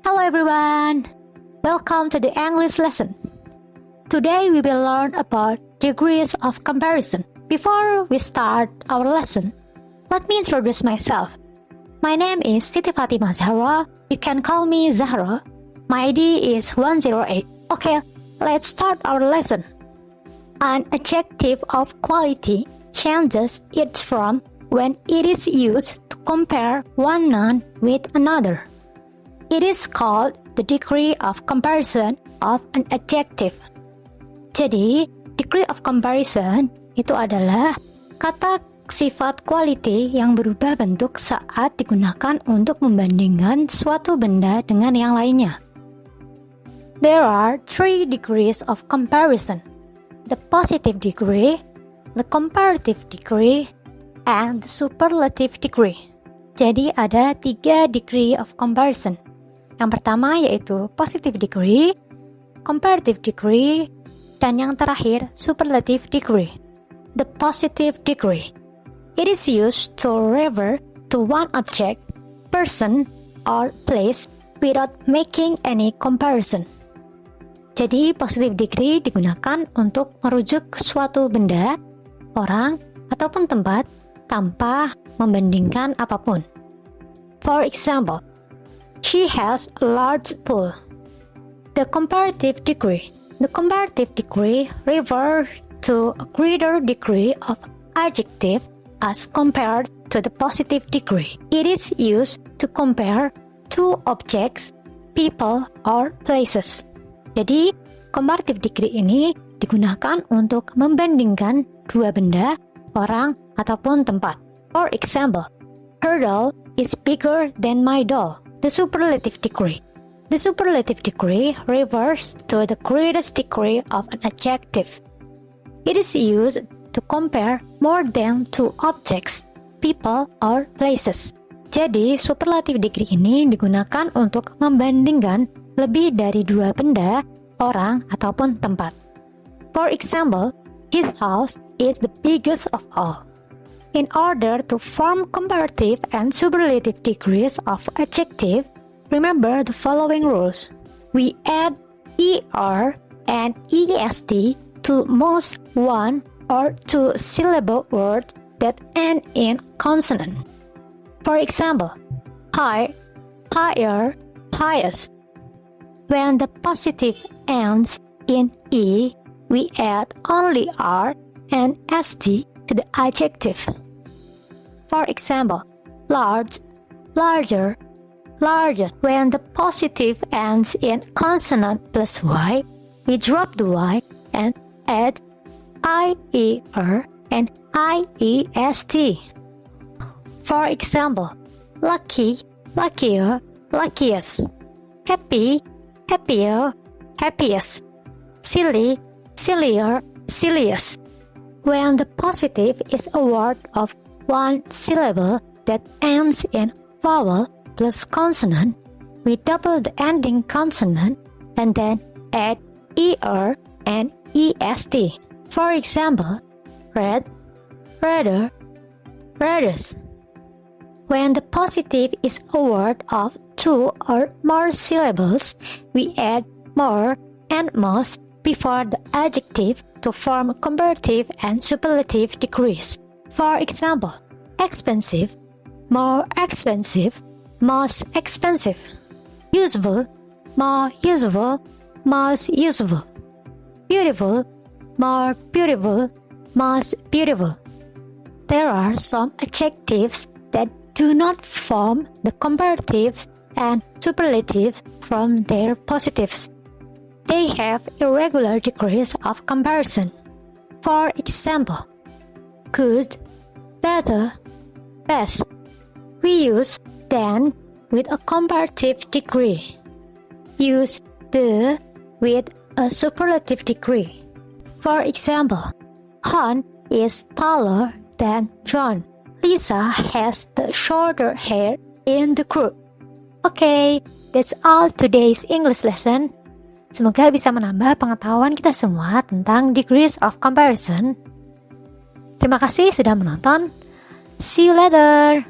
Hello everyone! Welcome to the English lesson. Today we will learn about degrees of comparison. Before we start our lesson, let me introduce myself. My name is Siti Fatimah Zahra. You can call me Zahra. My ID is 108. Okay, let's start our lesson. An adjective of quality changes its form when it is used to compare one noun with another. It is called the degree of comparison of an adjective. Jadi, degree of comparison itu adalah kata sifat quality yang berubah bentuk saat digunakan untuk membandingkan suatu benda dengan yang lainnya. There are 3 degrees of comparison: the positive degree, the comparative degree, and the superlative degree. Jadi ada 3 degree of comparison. Yang pertama yaitu positive degree, comparative degree, dan yang terakhir superlative degree. The positive degree. It is used to refer to one object, person, or place without making any comparison. Jadi positive degree digunakan untuk merujuk ke suatu benda, orang, ataupun tempat tanpa membandingkan apapun. For example, she has a large pool. The comparative degree. The comparative degree refers to a greater degree of adjective as compared to the positive degree. It is used to compare two objects, people, or places. Jadi, comparative degree ini digunakan untuk membandingkan dua benda, orang, ataupun tempat. For example, her doll is bigger than my doll. The superlative degree. The superlative degree refers to the greatest degree of an adjective. It is used to compare more than two objects, people, or places. Jadi, superlative degree ini digunakan untuk membandingkan lebih dari dua benda, orang, ataupun tempat. For example, his house is the biggest of all. In order to form comparative and superlative degrees of adjective, remember the following rules. We add er and est to most one or two syllable words that end in consonant. For example, high, higher, highest. When the positive ends in e, we add only r and st to the adjective. For example, large, larger, larger. When the positive ends in consonant plus y, we drop the y and add ier and iest. For example, lucky, luckier, luckiest. Happy, happier, happiest. Silly, sillier, silliest. When the positive is a word of one syllable that ends in vowel plus consonant, we double the ending consonant and then add er and est. For example, red, redder, reddest. When the positive is a word of 2 or more syllables, we add more and most before the adjective to form comparative and superlative degrees. For example, expensive, more expensive, most expensive. Useful, more useful, most useful. Beautiful, more beautiful, most beautiful. There are some adjectives that do not form the comparatives and superlatives from their positives. They have irregular degrees of comparison. For example, good, better, best. We use than with a comparative degree. Use the with a superlative degree. For example, Han is taller than John. Lisa has the shorter hair in the group. Okay, that's all today's English lesson. Semoga bisa menambah pengetahuan kita semua tentang degrees of comparison. Terima kasih sudah menonton. See you later.